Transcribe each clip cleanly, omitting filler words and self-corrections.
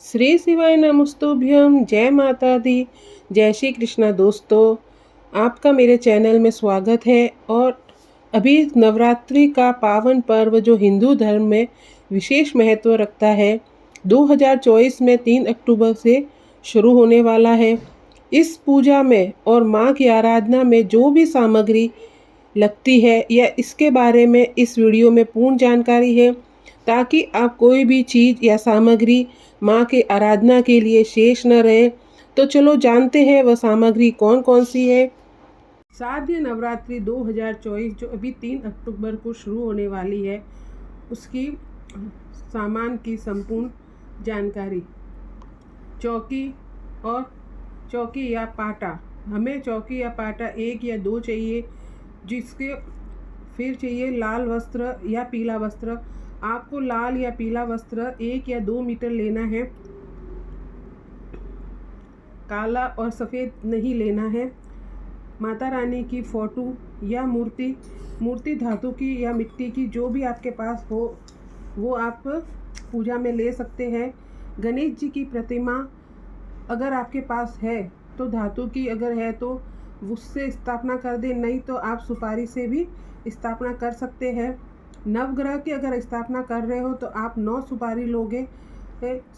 श्री शिवाय नमस्तुभ्यम। जय माता दी, जय श्री कृष्णा। दोस्तों, आपका मेरे चैनल में स्वागत है। और अभी नवरात्रि का पावन पर्व जो हिंदू धर्म में विशेष महत्व रखता है, 2024 में 3 अक्टूबर से शुरू होने वाला है। इस पूजा में और माँ की आराधना में जो भी सामग्री लगती है या इसके बारे में इस वीडियो में पूर्ण जानकारी है, ताकि आप कोई भी चीज़ या सामग्री माँ के आराधना के लिए शेष न रहे। तो चलो जानते हैं वह सामग्री कौन कौन सी है। शारदीय नवरात्रि 2024 जो अभी 3 अक्टूबर को शुरू होने वाली है, उसकी सामान की संपूर्ण जानकारी। चौकी या पाटा, हमें चौकी या पाटा 1 या 2 चाहिए। जिसके फिर चाहिए लाल वस्त्र या पीला वस्त्र। आपको लाल या पीला वस्त्र 1 या 2 मीटर लेना है। काला और सफ़ेद नहीं लेना है। माता रानी की फोटो या मूर्ति धातु की या मिट्टी की, जो भी आपके पास हो वो आप पूजा में ले सकते हैं। गणेश जी की प्रतिमा अगर आपके पास है तो धातु की, अगर है तो उससे स्थापना कर दें, नहीं तो आप सुपारी से भी स्थापना कर सकते हैं। नवग्रह की अगर स्थापना कर रहे हो तो आप 9 सुपारी लोगे।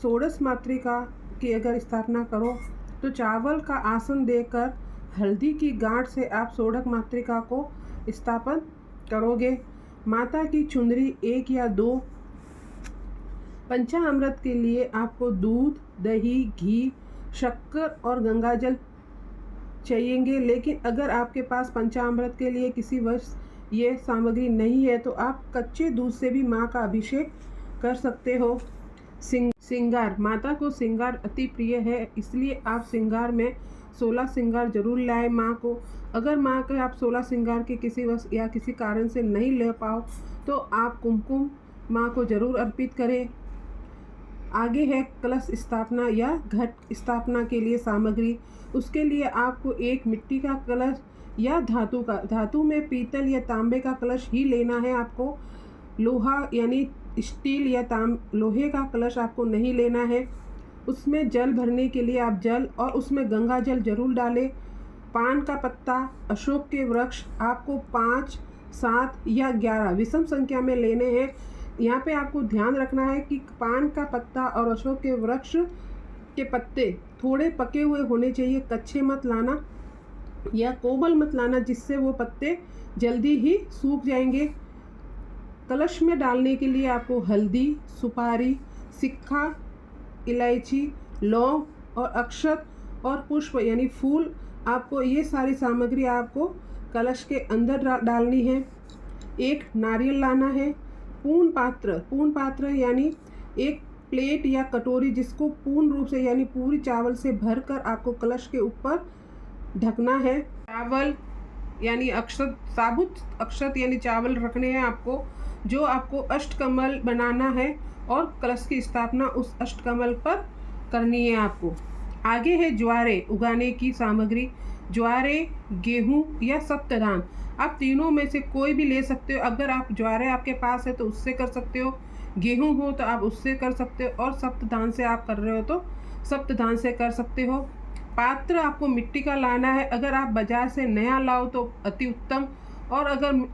षोडश मातृका की अगर स्थापना करो तो चावल का आसन देकर हल्दी की गांठ से आप षोडश मातृका को स्थापन करोगे। माता की चुनरी 1 या 2। पंचामृत के लिए आपको दूध, दही, घी, शक्कर और गंगाजल चाहिएंगे। लेकिन अगर आपके पास पंचामृत के लिए किसी वर्ष ये सामग्री नहीं है तो आप कच्चे दूध से भी माँ का अभिषेक कर सकते हो। श्रृंगार, माता को श्रृंगार अति प्रिय है, इसलिए आप श्रृंगार में 16 श्रृंगार जरूर लाए माँ को। अगर माँ के आप 16 श्रृंगार के किसी वर्ष या किसी कारण से नहीं ले पाओ तो आप कुमकुम माँ को जरूर अर्पित करें। आगे है कलश स्थापना या घट स्थापना के लिए सामग्री। उसके लिए आपको एक मिट्टी का कलश या धातु में पीतल या तांबे का कलश ही लेना है। आपको लोहा यानी स्टील या लोहे का कलश आपको नहीं लेना है। उसमें जल भरने के लिए आप जल और उसमें गंगा जल जरूर डालें। पान का पत्ता, अशोक के वृक्ष आपको 5, 7 या 11 विषम संख्या में लेने हैं। यहाँ पे आपको ध्यान रखना है कि पान का पत्ता और अशोक के वृक्ष के पत्ते थोड़े पके हुए होने चाहिए। कच्चे मत लाना या कोमल मत लाना, जिससे वो पत्ते जल्दी ही सूख जाएंगे। कलश में डालने के लिए आपको हल्दी, सुपारी, सिक्का, इलायची, लौंग और अक्षत और पुष्प यानी फूल, आपको ये सारी सामग्री आपको कलश के अंदर डालनी है। एक नारियल लाना है। पूर्ण पात्र यानी एक प्लेट या कटोरी, जिसको पूर्ण रूप से यानी पूरी चावल से भरकर आपको कलश के ऊपर ढकना है। चावल यानी अक्षत, साबुत अक्षत यानी चावल रखने हैं आपको, जो आपको अष्टकमल बनाना है और कलश की स्थापना उस अष्टकमल पर करनी है आपको। आगे है ज्वारे उगाने की सामग्री। ज्वारे, गेहूं या सप्तधान, आप तीनों में से कोई भी ले सकते हो। अगर आप ज्वारे आपके पास है तो उससे कर सकते हो, गेहूं हो तो आप उससे कर सकते हो, और सप्तधान से आप कर रहे हो तो सप्तधान से कर सकते हो। पात्र आपको मिट्टी का लाना है। अगर आप बाजार से नया लाओ तो अति उत्तम, और अगर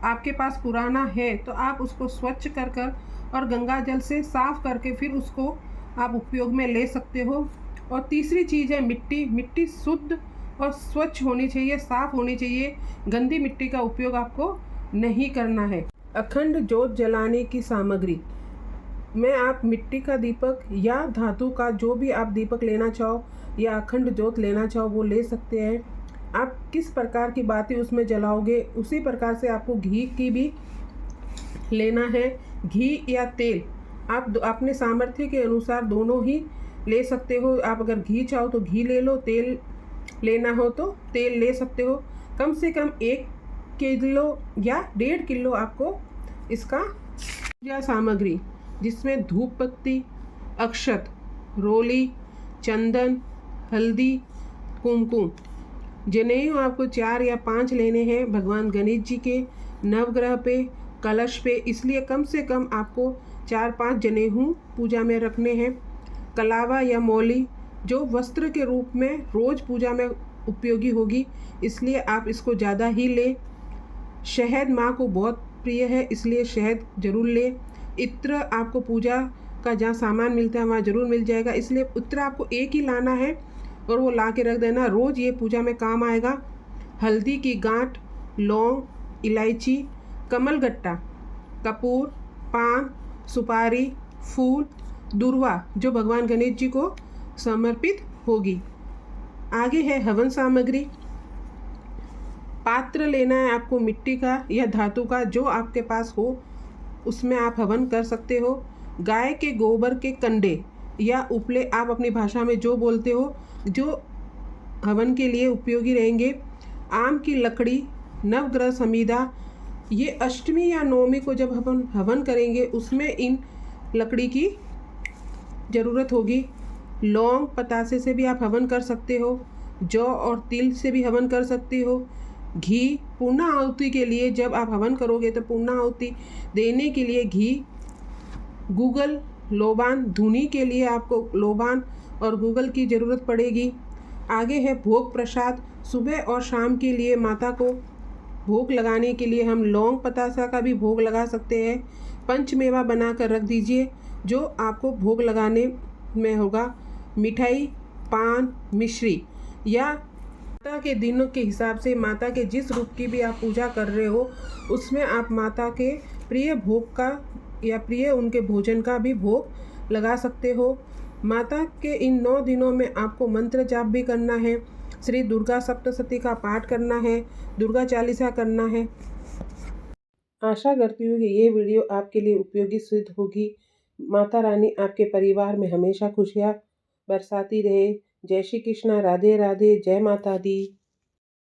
आपके पास पुराना है तो आप उसको स्वच्छ कर और गंगा जल से साफ करके फिर उसको आप उपयोग में ले सकते हो। और तीसरी चीज़ है मिट्टी शुद्ध और स्वच्छ होनी चाहिए, साफ होनी चाहिए। गंदी मिट्टी का उपयोग आपको नहीं करना है। अखंड ज्योत जलाने की सामग्री में आप मिट्टी का दीपक या धातु का जो भी आप दीपक लेना चाहो या अखंड ज्योत लेना चाहो वो ले सकते हैं। आप किस प्रकार की बाती उसमें जलाओगे उसी प्रकार से आपको घी की भी लेना है। घी या तेल आप अपने सामर्थ्य के अनुसार दोनों ही ले सकते हो। आप अगर घी चाहो तो घी ले लो, तेल लेना हो तो तेल ले सकते हो। कम से कम 1 किलो या 1.5 किलो आपको इसका पूजा सामग्री, जिसमें धूप बत्ती, अक्षत, रोली, चंदन, हल्दी, कुमकुम। जनेऊ आपको 4 या 5 लेने हैं भगवान गणेश जी के नवग्रह पे, कलश पे, इसलिए कम से कम आपको 4-5 जनेऊ पूजा में रखने हैं। कलावा या मौली जो वस्त्र के रूप में रोज़ पूजा में उपयोगी होगी, इसलिए आप इसको ज़्यादा ही लें। शहद माँ को बहुत प्रिय है, इसलिए शहद ज़रूर लें। इत्र आपको पूजा का जहाँ सामान मिलता है वहाँ ज़रूर मिल जाएगा, इसलिए इत्र आपको एक ही लाना है और वो ला के रख देना, रोज़ ये पूजा में काम आएगा। हल्दी की गांठ, लौंग, इलायची, कमलगट्टा, कपूर, पान, सुपारी, फूल, दुर्वा जो भगवान गणेश जी को समर्पित होगी। आगे है हवन सामग्री। पात्र लेना है आपको मिट्टी का या धातु का, जो आपके पास हो उसमें आप हवन कर सकते हो। गाय के गोबर के कंडे या उपले, आप अपनी भाषा में जो बोलते हो, जो हवन के लिए उपयोगी रहेंगे। आम की लकड़ी, नवग्रह समीधा, ये अष्टमी या नवमी को जब हम हवन करेंगे उसमें इन लकड़ी की ज़रूरत होगी। लौंग, पतासे से भी आप हवन कर सकते हो। जौ और तिल से भी हवन कर सकते हो। घी, पूर्णाहुति के लिए जब आप हवन करोगे तो पूर्णाहुति देने के लिए घी। गूगल, लोबान, धुनी के लिए आपको लोबान और गूगल की ज़रूरत पड़ेगी। आगे है भोग प्रसाद। सुबह और शाम के लिए माता को भोग लगाने के लिए हम लौंग पतासा का भी भोग लगा सकते हैं। पंचमेवा बना कर रख दीजिए जो आपको भोग लगाने में होगा। मिठाई, पान, मिश्री या माता के दिनों के हिसाब से माता के जिस रूप की भी आप पूजा कर रहे हो उसमें आप माता के प्रिय भोग का या प्रिय उनके भोजन का भी भोग लगा सकते हो। माता के इन 9 दिनों में आपको मंत्र जाप भी करना है, श्री दुर्गा सप्तशती का पाठ करना है, दुर्गा चालीसा करना है। आशा करती हूँ कि ये वीडियो आपके लिए उपयोगी सिद्ध होगी। माता रानी आपके परिवार में हमेशा खुशियाँ बरसाती रहे। जय श्री कृष्णा, राधे राधे, जय माता दी।